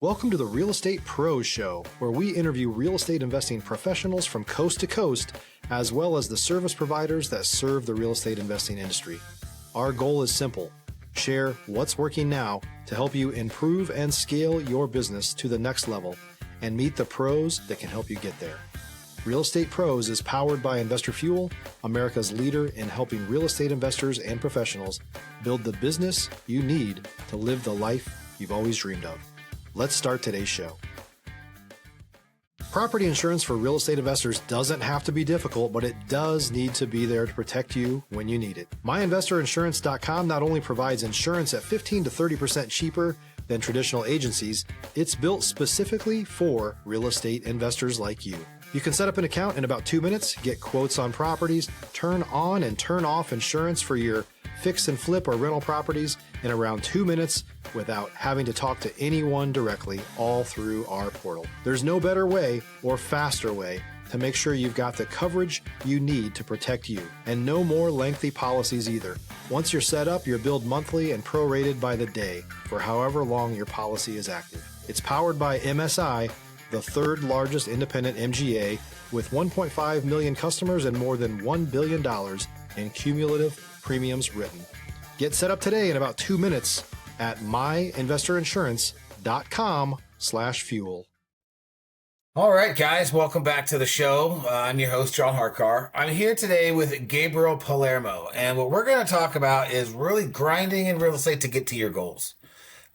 Welcome to the Real Estate Pros Show, where we interview real estate investing professionals from coast to coast, as well as the service providers that serve the real estate investing industry. Our goal is simple: share what's working now to help you improve and scale your business to the next level and meet the pros that can help you get there. Real Estate Pros is powered by Investor Fuel, America's leader in helping real estate investors and professionals build the business you need to live the life you've always dreamed of. Let's start today's show. Property insurance for real estate investors doesn't have to be difficult, but it does need to be there to protect you when you need it. MyInvestorInsurance.com not only provides insurance at 15 to 30% cheaper than traditional agencies, it's built specifically for real estate investors like you. You can set up an account in about 2 minutes, get quotes on properties, turn on and turn off insurance for your fix and flip or rental properties in around 2 minutes without having to talk to anyone directly, all through our portal. There's no better way or faster way to make sure you've got the coverage you need to protect you, and no more lengthy policies either. Once you're set up, you're billed monthly and prorated by the day for however long your policy is active. It's powered by MSI, the third largest independent MGA, with 1.5 million customers and more than $1 billion in cumulative premiums written. Get set up today in about 2 minutes at myinvestorinsurance.com/fuel. All right, guys, welcome back to the show. I'm your host, John Harcar. I'm here today with Gabriel Palermo, and what we're going to talk about is really grinding in real estate to get to your goals.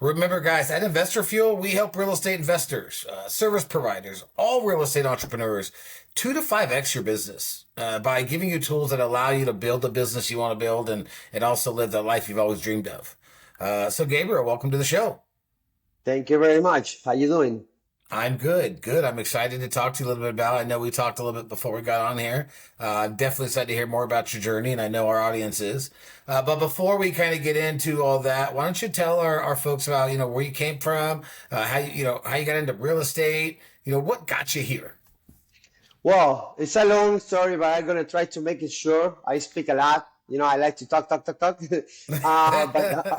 Remember, guys, at Investor Fuel, we help real estate investors, service providers, all real estate entrepreneurs 2 to 5x your business by giving you tools that allow you to build the business you want to build and also live the life you've always dreamed of. So, Gabriel, welcome to the show. Thank you very much. How you doing? I'm good. I'm excited to talk to you a little bit about it. I know we talked a little bit before we got on here. I'm definitely excited to hear more about your journey, and I know our audience is. But before we kind of get into all that, why don't you tell our folks about, where you came from, how you got into real estate, what got you here? Well, it's a long story, but I'm gonna try to make it short. I speak a lot. I like to talk. But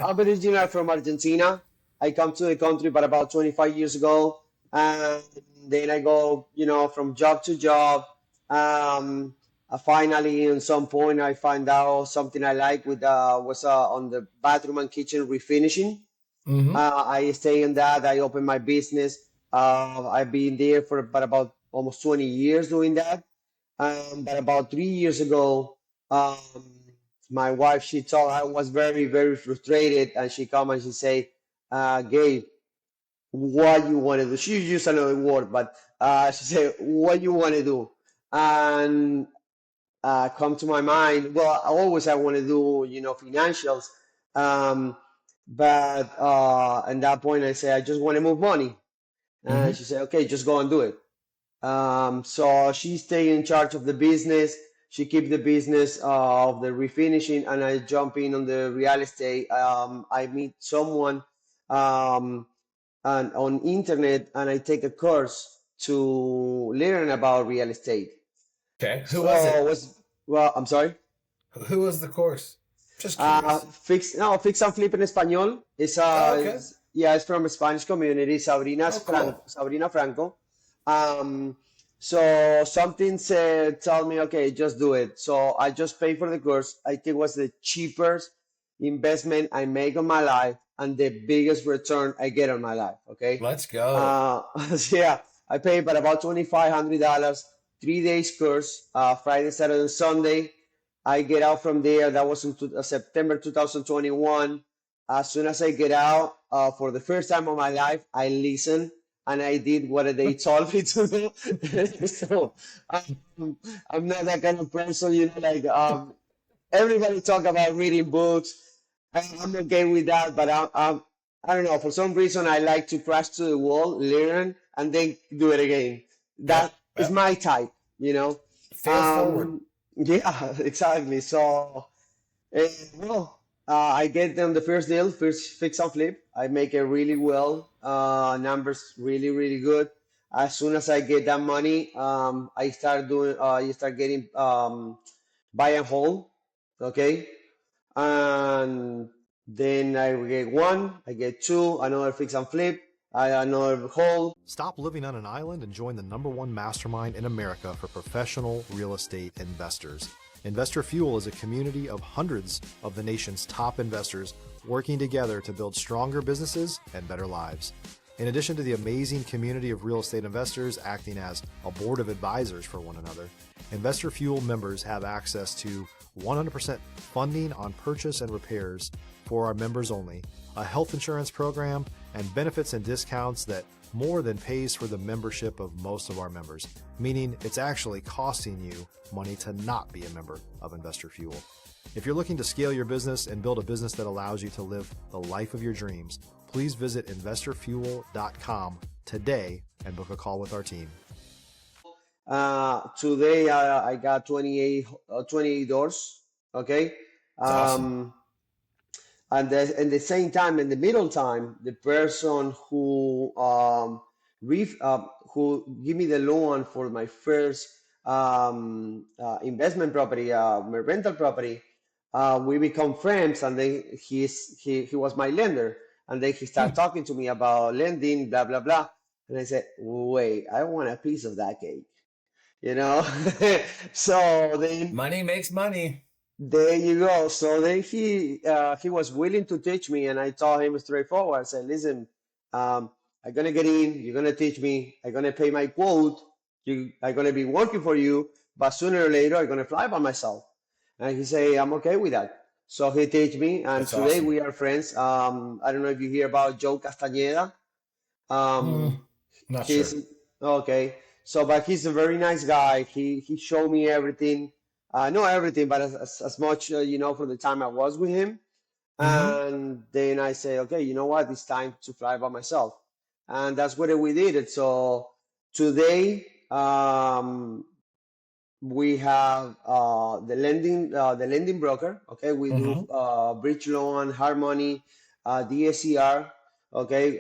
I'm originally from Argentina. I come to the country but about 25 years ago. And then I go, from job to job. Finally, at some point, I find out something I like was on the bathroom and kitchen refinishing. Mm-hmm. I stay in that. I open my business. I've been there for about almost 20 years doing that. But about 3 years ago, my wife, she told I was very, very frustrated, and she come and she say, Gabe, what you want to do? She used another word, but she said, what you want to do? And come to my mind, well, I want to do, financials. But at that point, I say, I just want to move money. And she said, okay, just go and do it. So she stayed in charge of the business. She keep the business of the refinishing, and I jump in on the real estate. I meet someone and on internet, and I take a course to learn about real estate. Okay, who was it? Well, I'm sorry. Who was the course? Just curious. Fix and flip in español. It's okay. It's from a Spanish community. Sabrina Franco. So something said, tell me, okay, just do it. So I just paid for the course. I think it was the cheapest investment I make on my life and the biggest return I get on my life. Okay. Let's go. Yeah, I paid about $2,500, 3 days course, Friday, Saturday, and Sunday. I get out from there. That was in September 2021. As soon as I get out, for the first time of my life, I listened and I did what they told me to do. So I'm not that kind of person, everybody talk about reading books. I'm okay with that, but I don't know. For some reason, I like to crash to the wall, learn, and then do it again. That is my type, Fail forward. Yeah, exactly. So, I get them the first deal, first fix and flip. I make it really well. Numbers really, really good. As soon as I get that money, I start getting buy and hold. Okay. And then I get one, I get two, another fix and flip. another home. Stop living on an island and join the #1 mastermind in America for professional real estate investors. Investor Fuel is a community of hundreds of the nation's top investors working together to build stronger businesses and better lives. In addition to the amazing community of real estate investors acting as a board of advisors for one another, Investor Fuel members have access to 100% funding on purchase and repairs for our members only, a health insurance program, and benefits and discounts that more than pays for the membership of most of our members, meaning it's actually costing you money to not be a member of Investor Fuel. If you're looking to scale your business and build a business that allows you to live the life of your dreams, please visit investorfuel.com today and book a call with our team. Today I got 28 doors. Okay. That's awesome. And in the same time, in the middle time, the person who who give me the loan for my first investment property, my rental property, we become friends, and then he was my lender, and then he started talking to me about lending, blah blah blah, and I said, wait, I want a piece of that cake, you know. So then Money makes money. there you go. So then he was willing to teach me, and I told him straightforward. I said, "Listen, I'm gonna get in. You're gonna teach me. I'm gonna pay my quote. I'm gonna be working for you, but sooner or later I'm gonna fly by myself." And he said, "I'm okay with that." So he teach me, and That's today awesome. we are friends. I don't know if you hear about Joe Castañeda. Not He's sure. okay. So, but he's a very nice guy. He showed me everything. Not everything, but as much, from the time I was with him. Hmm. And then I say, okay, you know what? It's time to fly by myself. And that's what we did. It. So today, we have the lending broker. Okay, we do Hmm. bridge loan, hard money, DSCR. Okay,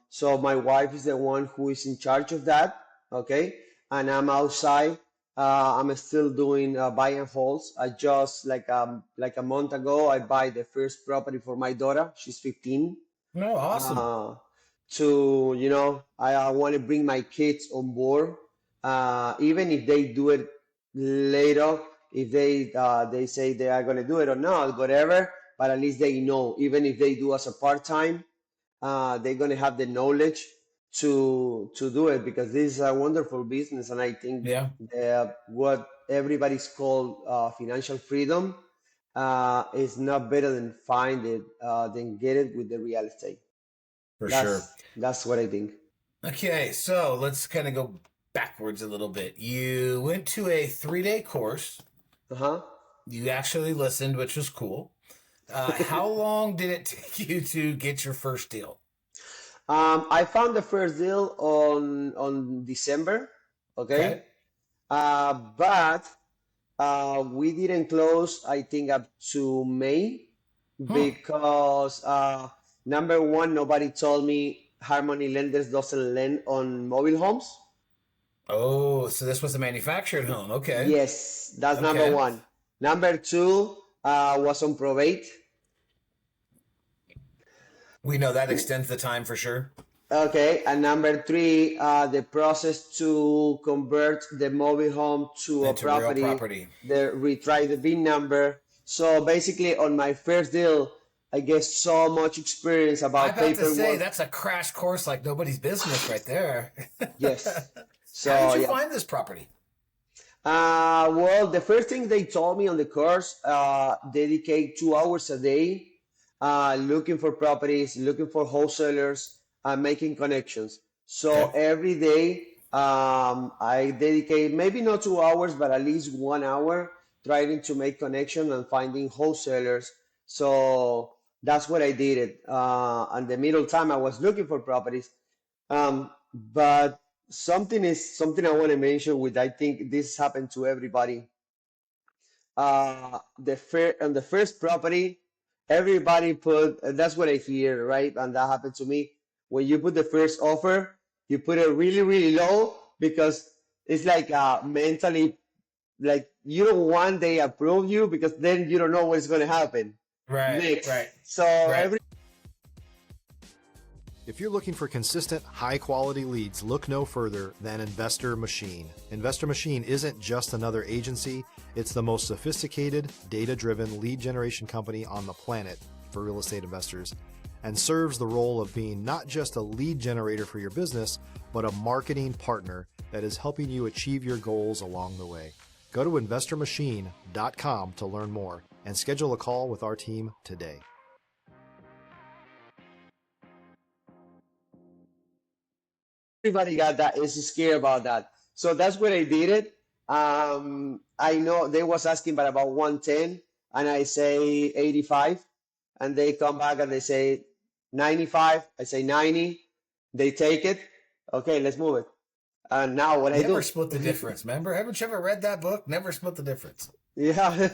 so my wife is the one who is in charge of that. Okay, and I'm outside. I'm still doing buy and holds. I just like a month ago, I buy the first property for my daughter. She's 15. No, awesome. uh, I want to bring my kids on board, even if they do it later, if they say they are going to do it or not, whatever, but at least they know, even if they do as a part-time, they're going to have the knowledge to do it, because this is a wonderful business, and I think Yeah, what everybody's called financial freedom is not better than find it than get it with the real estate. for sure. That's what I think. Okay, so let's kind of go backwards a little bit. You went to a 3-day course. Uh-huh. You actually listened, which was cool. How long did it take you to get your first deal? I found the first deal on December, Okay. okay, but we didn't close, I think, up to May, Hmm. because number one, nobody told me Harmony Lenders doesn't lend on mobile homes. Oh, so this was a manufactured home. Okay. Yes, that's number Okay. one. Number two was on probate. We know that extends the time for sure. Okay, and number three, the process to convert the mobile home to a Into real property, property. the retry the VIN number. So basically, on my first deal, I get so much experience I about about to say paperwork. that's a crash course like nobody's business right there. Yes. How did So you yeah. find this property? Well, the first thing they told me on the course, dedicate 2 hours a day, looking for properties, looking for wholesalers, making connections. So Okay. every day, I dedicate maybe not 2 hours, but at least 1 hour trying to make connection and finding wholesalers. So that's what I did. It. And the middle time, I was looking for properties. But something I want to mention, which I think this happened to everybody. On the first property, everybody put, that's what I hear, right? And that happened to me. When you put the first offer, you put it really, really low, because it's like mentally, like you don't want they approve you, because then you don't know what's going to happen Right, next. right, So right. If you're looking for consistent, high-quality leads, look no further than Investor Machine. Investor Machine isn't just another agency, it's the most sophisticated, data-driven lead generation company on the planet for real estate investors, and serves the role of being not just a lead generator for your business, but a marketing partner that is helping you achieve your goals along the way. Go to investormachine.com to learn more and schedule a call with our team today. Everybody got that, is scared about that. So that's what I did it. I know they was asking about 110 and I say 85 and they come back and they say 95. I say 90. They take it. Okay, let's move it. And now what I do. Never split the difference. Remember? Haven't you ever read that book? Never split the difference. Yeah.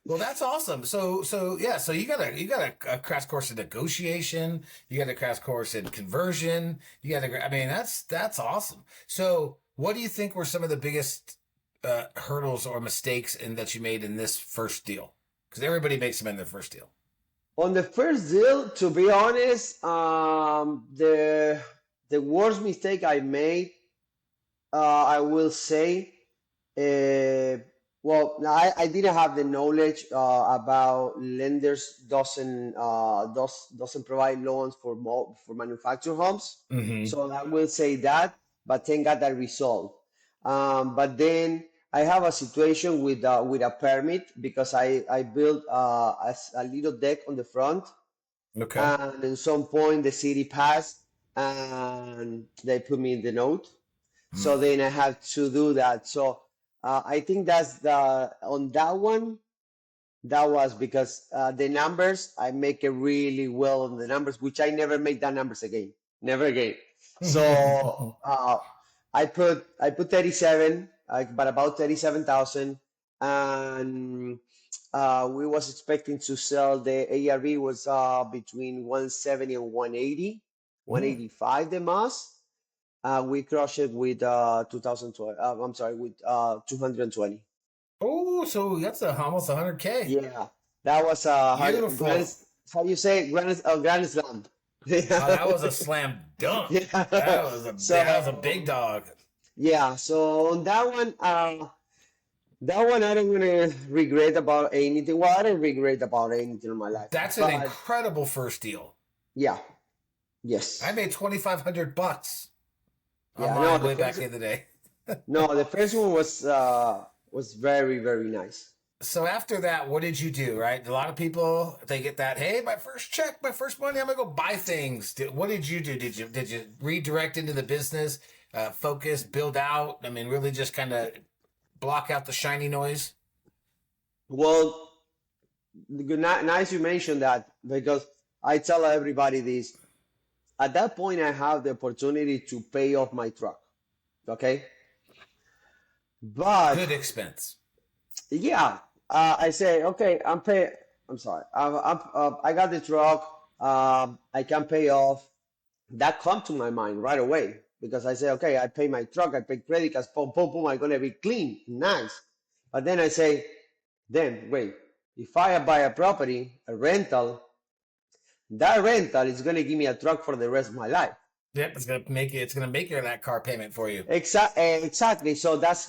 Well, that's awesome. So you got a crash course in negotiation. You got a crash course in conversion. That's awesome. So what do you think were some of the biggest hurdles or mistakes that you made in this first deal? Because everybody makes them in their first deal. On the first deal, to be honest, the worst mistake I made, I will say, I didn't have the knowledge about lenders doesn't provide loans for manufactured homes. Mm-hmm. So I will say that, but thank God that resolved. But then I have a situation with a permit because I built a little deck on the front. Okay. And at some point the city passed and they put me in the note. So then I have to do that. So I think that's on that one. That was because the numbers, I make it really well on the numbers, which I never make that numbers again. Never again. So I put 37, but about 37,000, and we was expecting to sell. The ARV was between 170 and 180, 185 the most. We crushed it with 2012. I'm sorry, with 220. Oh, so that's almost 100K. Yeah, that was Beautiful. how you say grand slam. That was a slam dunk. Yeah. That was a big dog. Yeah. So on that one, I don't really regret about anything. Well, I don't regret about anything in my life. That's an incredible first deal. Yeah. Yes. I made $2,500 on Yeah, mine way back in the day. No, the first one was very, very nice. So after that, what did you do, right? A lot of people, they get that, hey, my first check, my first money, I'm going to go buy things. What did you do? Did you redirect into the business, focus, build out? I mean, really just kind of block out the shiny noise? Well, nice you mentioned that because I tell everybody this. At that point, I have the opportunity to pay off my truck. Okay? But good expense. Yeah, I say, okay, I'm sorry. I got the truck. I can pay off. That come to my mind right away because I say, okay, I pay my truck. I pay credit cards. Boom, boom, boom. I'm gonna be clean, nice. But then I say, then wait. If I buy a property, a rental, that rental is gonna give me a truck for the rest of my life. Yep, it's gonna make that car payment for you. Exactly. So that's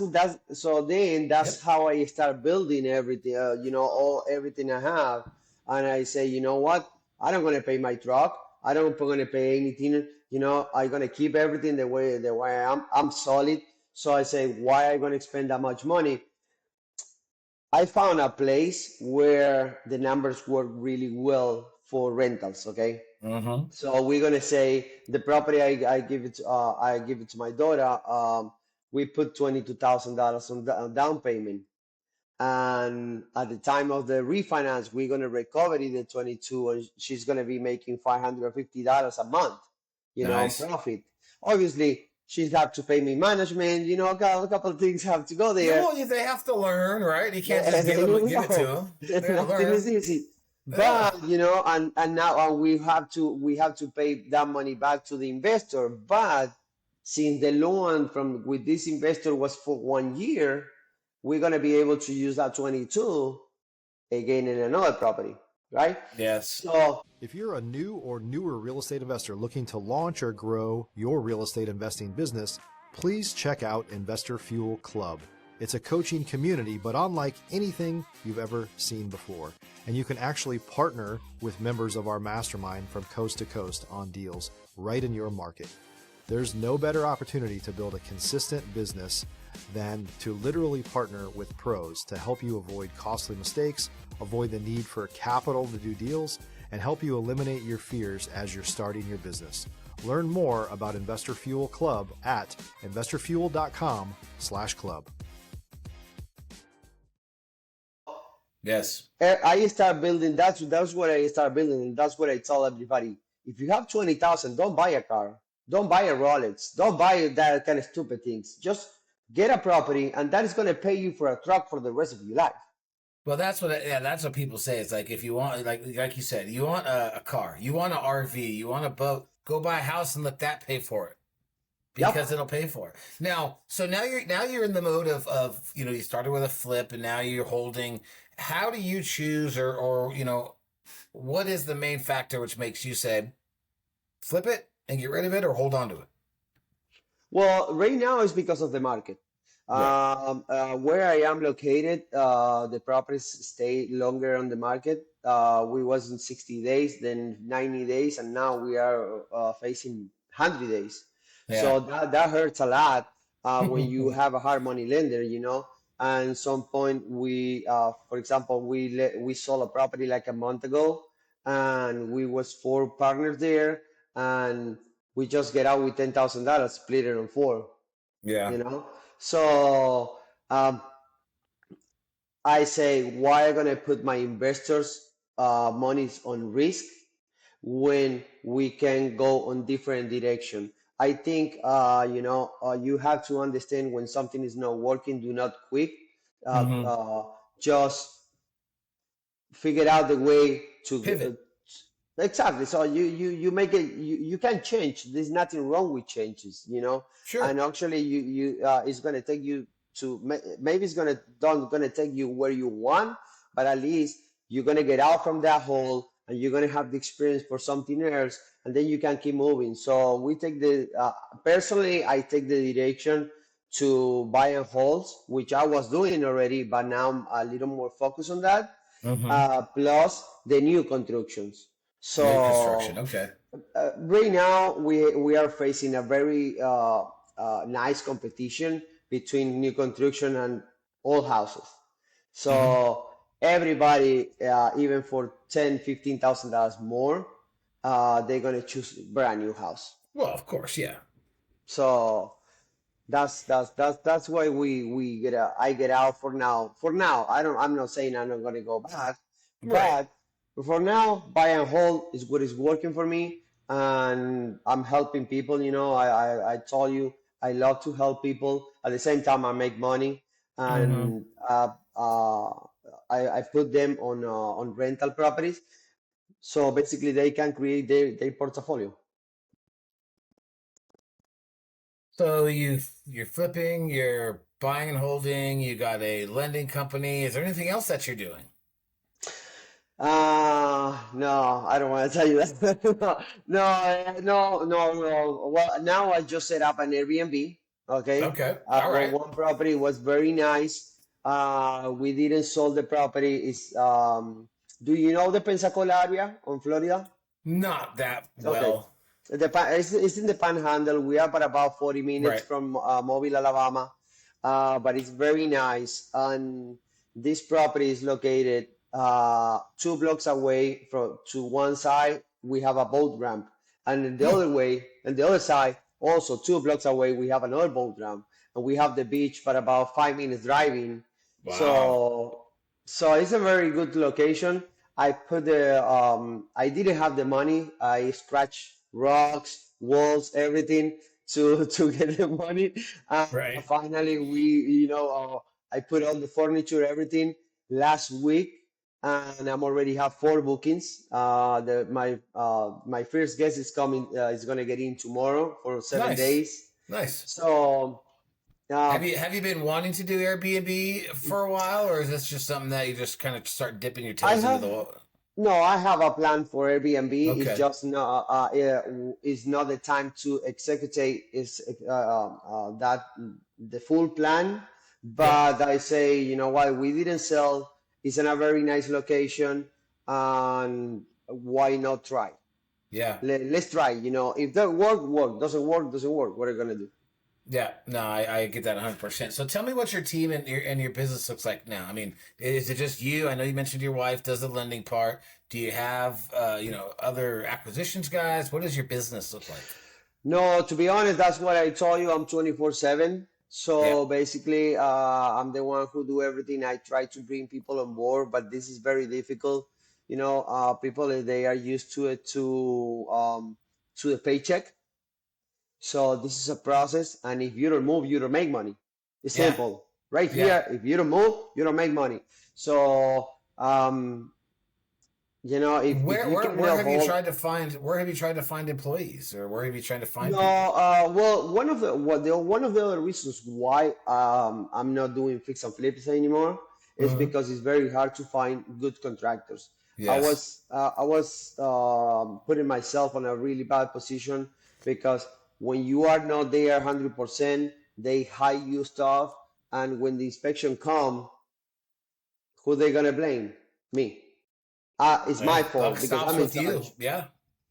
how I start building everything. Everything I have, and I say, you know what? I don't gonna pay my truck. I don't gonna pay anything. I'm gonna keep everything the way I am. I'm solid. So I say, why I gonna spend that much money? I found a place where the numbers work really well for rentals. Okay. Mm-hmm. So we're gonna say the property I give it to my daughter. We put $22,000 on down payment, and at the time of the refinance, we're gonna recover the 22, and she's gonna be making $550 a month. Nice. Profit. Obviously, she's have to pay me management. A couple of things have to go there. Well, they have to learn, right? You can't just give it to them. Nothing is easy. But and now we have to pay that money back to the investor. But since the loan with this investor was for 1 year, we're gonna be able to use that 22 again in another property. right? Yes. So If you're a new or newer real estate investor looking to launch or grow your real estate investing business, please check out Investor Fuel Club. It's a coaching community, but unlike anything you've ever seen before. And you can actually partner with members of our mastermind from coast to coast on deals right in your market. There's no better opportunity to build a consistent business than to literally partner with pros to help you avoid costly mistakes, avoid the need for capital to do deals, and help you eliminate your fears as you're starting your business. Learn more about Investor Fuel Club at investorfuel.com/club. Yes. I start building. That's what I start building, and that's what I tell everybody. If you have 20,000, don't buy a car, don't buy a Rolex, don't buy that kind of stupid things. Just get a property, and that is going to pay you for a truck for the rest of your life. Well, that's what people say. It's like, if you want, like you said, you want a car, you want an RV, you want a boat, go buy a house and let that pay for it, because it'll pay for it. Now you're in the mode of you started with a flip and now you're holding. How do you choose, or what is the main factor which makes you say flip it and get rid of it, or hold on to it? Well, right now it's because of the market. Right. Where I am located, the properties stay longer on the market. We was in 60 days, then 90 days, and now we are facing 100 days. Yeah. So that hurts a lot when you have a hard money lender. And some point for example, we sold a property like a month ago, and we was four partners there, and we just get out with $10,000, split it on four. Yeah. You know, so I say, why am I gonna put my investors' monies on risk when we can go on different direction? I think you have to understand when something is not working. Do not quit. Mm-hmm. Just figure out the way to Pivot. exactly. So you make it. You can change. There's nothing wrong with changes. Sure. And actually, you it's gonna take you to maybe it's gonna take you where you want, but at least you're gonna get out from that hole, and you're gonna have the experience for something else, and then you can keep moving. So we take the personally, I take the direction to buy and hold, which I was doing already, but now I'm a little more focused on that. Mm-hmm. Plus the new constructions. New construction. So Okay. right now we are facing a very nice competition between new construction and old houses. Mm-hmm. So everybody, even for $10,000, $15,000 more, they're gonna choose brand new house. Well, of course, yeah. So that's why I get out for now. For now, I'm not saying I'm not gonna go back, Right. but for now, buy and hold is what is working for me, and I'm helping people. I told you I love to help people. At the same time, I make money, Mm-hmm. and I put them on rental properties, so basically they can create their portfolio. So you're flipping, you're buying and holding, you got a lending company. Is there anything else that you're doing? No, I don't want to tell you that. No. Well, now I just set up an Airbnb. Okay. Okay. All right. One property was very nice. We didn't sold the property. Do you know the Pensacola area on Florida? Not that Okay. well. It's in the Panhandle. We are about 40 minutes Right. from Mobile, Alabama, but it's very nice. And this property is located 2 blocks away from to one side. We have a boat ramp, and the Hmm. other way, and the other side, also 2 blocks away, we have another boat ramp, and we have the beach, but about 5 minutes driving. Wow. So, so it's a very good location. I didn't have the money. I scratched rocks, walls, everything to get the money. Right. Finally, I put all the furniture, everything last week, and I'm already have 4 bookings. My first guest is coming. Is gonna get in tomorrow for seven Nice. days. Nice. So. Have Uh, you been wanting to do Airbnb for a while, or is this just something that you just kind of start dipping your I toes into the have water? No, I have a plan for Airbnb. It's Okay. just not it's not the time to execute is that the full plan. Yep. But I say, you know what, we didn't sell. It's in a very nice location, and why not try? Yeah. Let's try. You know, if that work, work. Doesn't work, doesn't work. What are you gonna do? Yeah, no, I get that 100%. So tell me what your team and your business looks like now. I mean, is it just you? I know you mentioned your wife does the lending part. Do you have other acquisitions guys? What does your business look like? No, to be honest, that's what I told you. I'm 24/7. Yeah. So basically, I'm the one who do everything. I try to bring people on board, but this is very difficult. You know, people they are used to it to the paycheck. So this is a process, and if you don't move, you don't make money. It's Yeah. simple. Right Yeah. here, if you don't move, you don't make money. So if you can Where have you hold. tried to find employees, or where have you tried to find No, people? well, one of the other reasons why I'm not doing fix and flips anymore is Hmm. because it's very hard to find good contractors. Yes. I was putting myself on a really bad position because when you are not there 100%, they hide you stuff, and when the inspection come, who they gonna blame? Me. It's my Yeah. Buck fault because stops I'm in with you. charge. Yeah.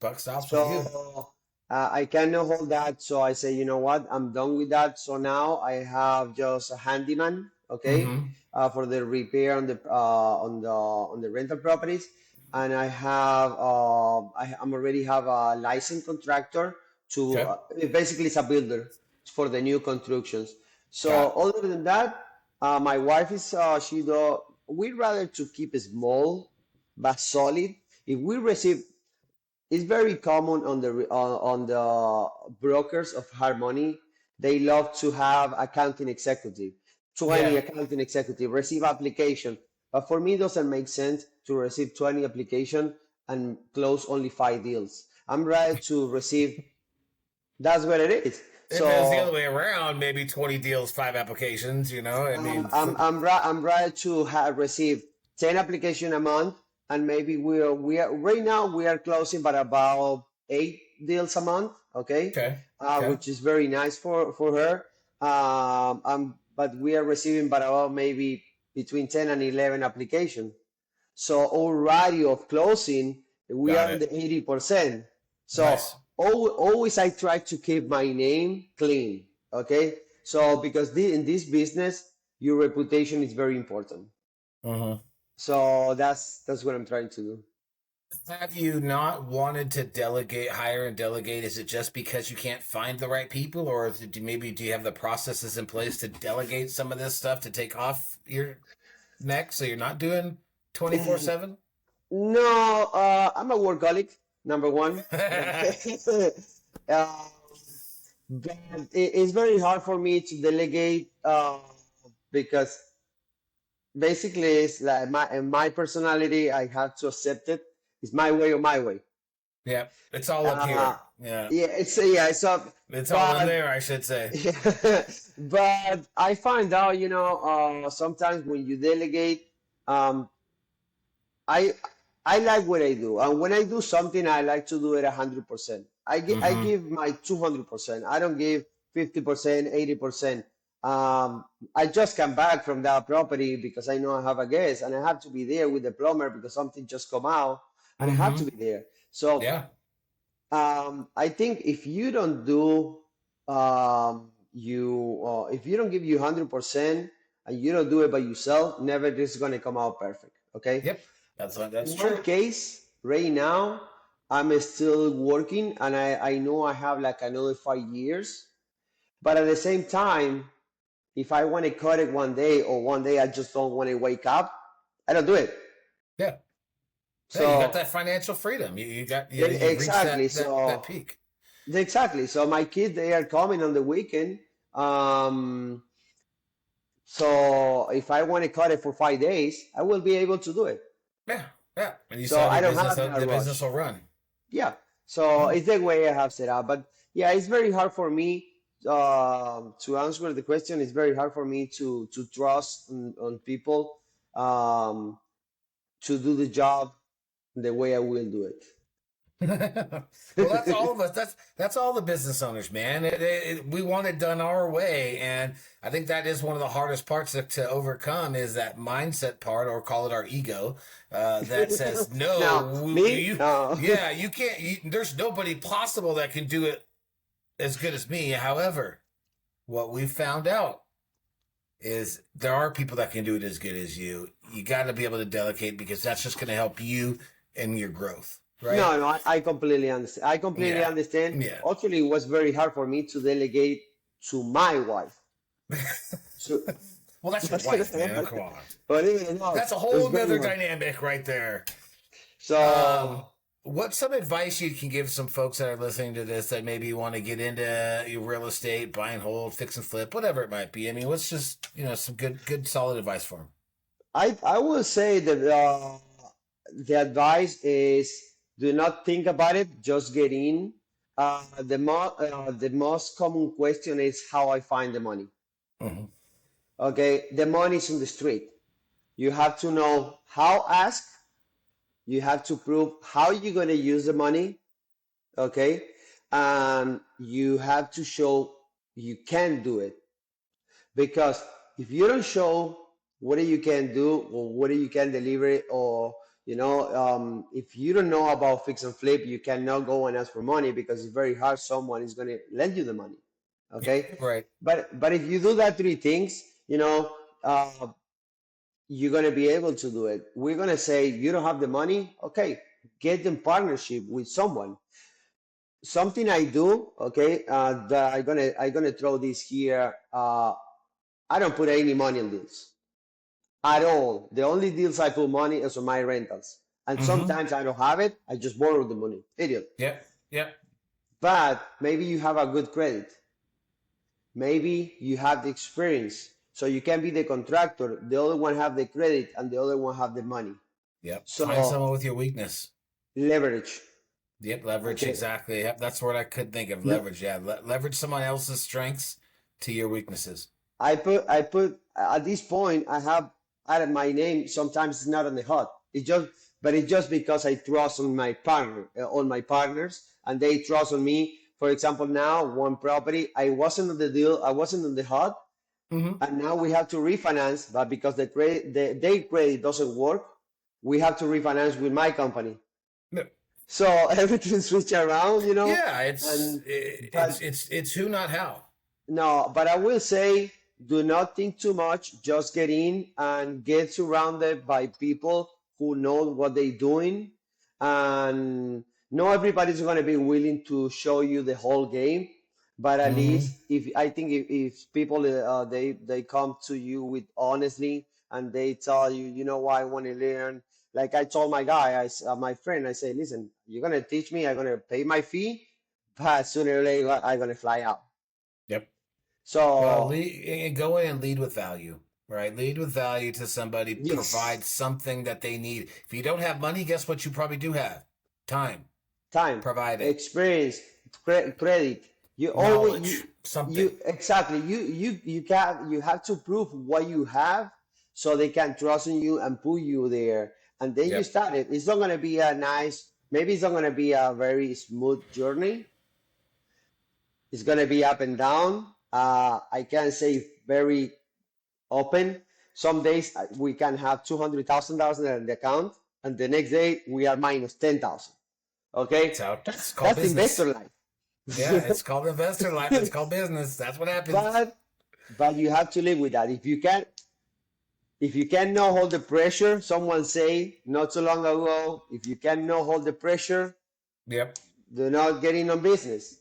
Buck stops with you. So I cannot hold that. So I say, you know what? I'm done with that. So now I have just a handyman, okay, Hmm. for the repair on the rental properties, and I'm already have a licensed contractor to Okay. basically it's a builder for the new constructions. So Got. other than that, my wife is she do we'd rather to keep it small but solid. If we receive it's very common on the brokers of hard money. They love to have accounting executive, 20 Yeah. accounting executive, receive application. But for me, it doesn't make sense to receive 20 application and close only 5 deals. I'm ready to receive. That's what it is. If it was the other So way around, maybe 20 deals, five applications, I Um, mean, I'm I'm ra- I'm ready to have receive 10 application a month, and maybe we are right now we are closing but about 8 deals a month, okay, okay. Okay. which is very nice for her. But we are receiving but about maybe between 10 and 11 application. So already of closing, we are Got on it. the 80%. So Nice. always I try to keep my name clean. Okay. So because in this business, your reputation is very important. Hmm. So that's what I'm trying to do. Have you not wanted to hire and delegate? Is it just because you can't find the right people, or maybe do you have the processes in place to delegate some of this stuff to take off your neck so you're not doing 24/7? No, I'm a workaholic, number one. uh, but it's very hard for me to delegate because basically it's like my personality. I have to accept it. It's my way or my way. Yeah, it's all up Uh, here. Yeah, it's up, it's all in but there, I should say. but I find out, sometimes when you delegate, um, I I like what I do, and when I do something, I like to do it 100%. I Hmm. give my 200%. I don't give 50%, 80%. I just come back from that property because I know I have a guest, and I have to be there with the plumber because something just come out, and I have to Hmm. be there. So Yeah. I think if you don't do if you don't give you 100% and you don't do it by yourself, never is going to come out perfect. Okay. Yep. That's In my true. case, right now, I'm still working and I know I have like another 5 years. But at the same time, if I want to cut it one day or one day I just don't want to wake up, I don't do it. Yeah. Yeah, you got So that financial freedom. You've reached exactly. that So peak. exactly. So my kids they are coming on the weekend. Um, so if I want to cut it for 5 days, I will be able to do it. Yeah, yeah. And you So still have I your don't business. have that The business rush. will run. Yeah. So Yeah. it's the way I have set up. But yeah, it's very hard for me to answer the question. It's very hard for me to trust on people um, to do the job the way I will do it. Well, that's all of us. That's all the business owners, man. We want it done our way, and I think that is one of the hardest parts to overcome is that mindset part, or call it our ego, that says no. Now, me? No. Yeah, you can't. There's nobody possible that can do it as good as me. However, what we found out is there are people that can do it as good as you. You got to be able to delegate because that's just going to help you in your growth. Right? No, I completely understand. I completely understand. Yeah. Actually, it was very hard for me to delegate to my wife. So, well, that's your wife, man. Come on. But even though, that's a whole other dynamic right there. So, what's some advice you can give some folks that are listening to this that maybe want to get into your real estate, buy and hold, fix and flip, whatever it might be? I mean, what's just some good solid advice for them? I will say that the advice is do not think about it, just get in. The most common question is how I find the money. Mm-hmm. Okay, the money is in the street. You have to know how ask. You have to prove how you're going to use the money. Okay, and you have to show you can do it. Because if you don't show what you can do or what you can deliver, or if you don't know about fix and flip, you cannot go and ask for money because it's very hard. Someone is going to lend you the money. Okay. Right. But if you do that three things, you're going to be able to do it. We're going to say you don't have the money. Okay. Get in partnership with someone. Something I do. Okay. That I'm going to throw this here. I don't put any money on deals at all. The only deals I put money is on my rentals. And sometimes I don't have it. I just borrow the money. Idiot. Yeah. But maybe you have a good credit. Maybe you have the experience. So you can be the contractor. The other one have the credit and the other one have the money. Yep. So find someone with your weakness. Leverage. Yep. Leverage. Okay. Exactly. Yep. That's what I could think of. Leverage. Yeah. Leverage someone else's strengths to your weaknesses. I put at this point, I have added my name. Sometimes it's not on the hot. It's just because I trust on my partners, and they trust on me. For example, now one property, I wasn't on the deal, I wasn't on the hot, and now we have to refinance. But because their credit doesn't work, we have to refinance with my company. No. So everything switch around, Yeah, it's who, not how. No, but I will say, do not think too much. Just get in and get surrounded by people who know what they're doing. And not everybody's going to be willing to show you the whole game. But at least if people they come to you with honestly and they tell you, you know what, I want to learn. Like I told my guy, my friend, I say, listen, you're going to teach me. I'm going to pay my fee, but sooner or later I'm going to fly out. Yep. So go in and lead with value, right? Lead with value to somebody. Yes. Provide something that they need. If you don't have money, guess what you probably do have? Time. Provide it. Experience, credit. You always something. You have to prove what you have so they can trust in you and put you there. And then you start it. It's not going to be maybe it's not going to be a very smooth journey. It's going to be up and down. I can say very open. Some days we can have $200,000 in the account, and the next day we are minus 10,000. Okay, that's called business. Investor life. Yeah, it's called investor life. It's called business. That's what happens. But you have to live with that. If you cannot hold the pressure, someone say not so long ago, if you cannot hold the pressure, do not get in on business.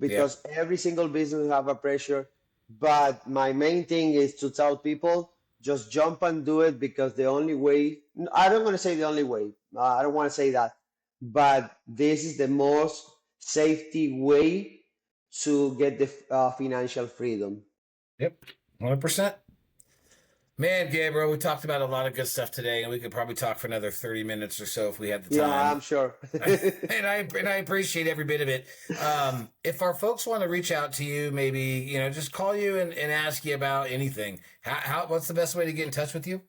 Because every single business have a pressure. But my main thing is to tell people, just jump and do it, because the only way, I don't want to say the only way, I don't want to say that, but this is the most safety way to get the financial freedom. Yep, 100%. Man, Gabriel, we talked about a lot of good stuff today, and we could probably talk for another 30 minutes or so if we had the time. Yeah, I'm sure. and I appreciate every bit of it. If our folks want to reach out to you, maybe, just call you and ask you about anything. What's the best way to get in touch with you?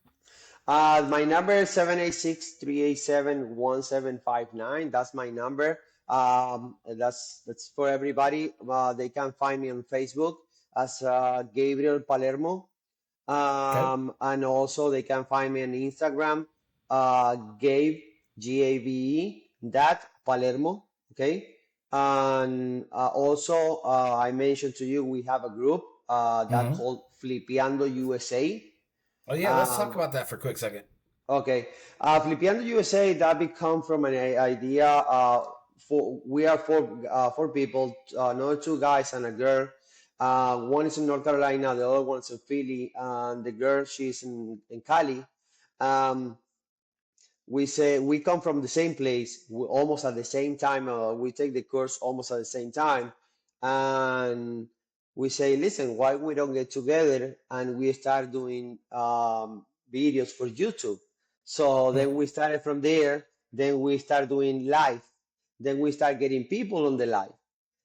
My number is 786-387-1759. That's my number. That's for everybody. They can find me on Facebook as Gabriel Palermo. Okay. And also they can find me on Instagram, Gabe, Gabe, that Palermo. Okay. And also, I mentioned to you, we have a group that Hmm. called Flipiando USA. Oh yeah, let's talk Um, about that for a quick second. Okay. Flipiendo USA, that become from an idea. We are four people, another two guys and a girl. One is in North Carolina, the other one's in Philly, and the girl she's in Cali. Um, we say we come from the same place, almost at the same time. We take the course almost at the same time, and we say, listen, why we don't get together and we start doing videos for YouTube? So then we started from there. Then we start doing live. Then we start getting people on the live.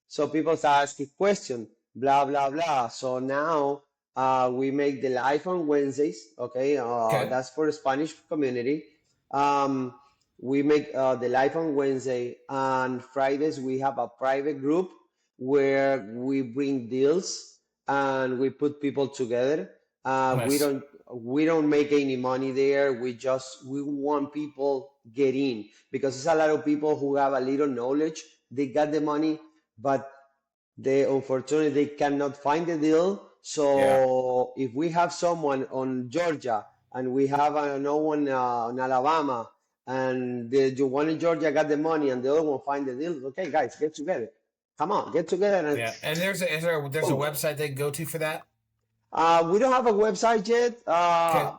So people start asking questions, blah, blah, blah. So now we make the live on Wednesdays. Okay. Okay. That's for the Spanish community. Um, we make the live on Wednesday, and Fridays we have a private group where we bring deals and we put people together. Nice. We don't make any money there. We want people get in because there's a lot of people who have a little knowledge. They got the money, but they unfortunately they cannot find the deal. Yeah. So if we have someone on Georgia and we have no one in Alabama, and the one in Georgia got the money and the other one find the deal, okay, guys, get together. Come on, get together and Yeah. And there's a boom. website they can go to for that? We don't have a website yet. Okay.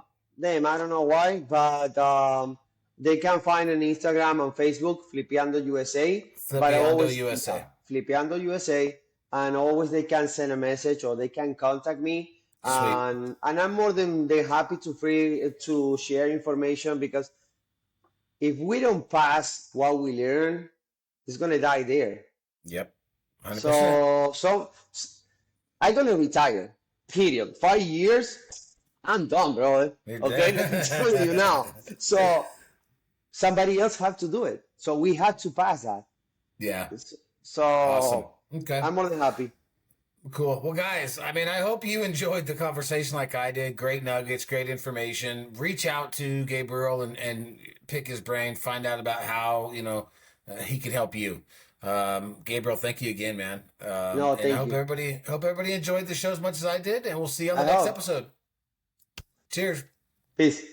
Damn, I don't know why, but they can find on Instagram and Facebook, Flipiando USA. But Flipiando always, yeah, USA. Flipiando USA, and always they can send a message or they can contact me. Sweet. And I'm more than happy to share information because if we don't pass what we learn, it's gonna die there. Yep. 100%. So I'm gonna retire. Period. 5 years, I'm done, bro. You're Okay, I'm telling you now. dead. So somebody else have to do it. So we had to pass that. Yeah. Awesome. So Okay. I'm more than happy. Cool. Well, guys, I mean, I hope you enjoyed the conversation like I did. Great nuggets, great information. Reach out to Gabriel and pick his brain, find out about how, he can help you. Gabriel, thank you again, man. No, And I thank hope you. everybody enjoyed the show as much as I did, and we'll see you on the I next hope. episode. Cheers. Peace.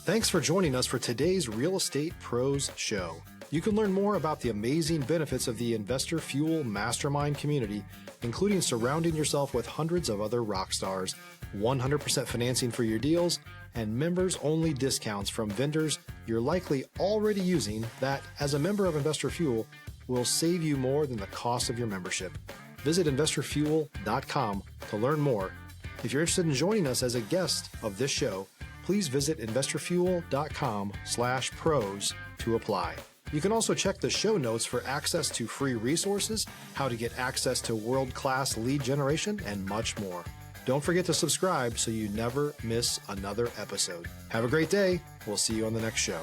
Thanks for joining us for today's Real Estate Pros Show. You can learn more about the amazing benefits of the Investor Fuel Mastermind community, including surrounding yourself with hundreds of other rock stars, 100% financing for your deals, and members-only discounts from vendors you're likely already using that, as a member of Investor Fuel, will save you more than the cost of your membership. Visit investorfuel.com to learn more. If you're interested in joining us as a guest of this show, please visit investorfuel.com/pros to apply. You can also check the show notes for access to free resources, how to get access to world-class lead generation, and much more. Don't forget to subscribe so you never miss another episode. Have a great day. We'll see you on the next show.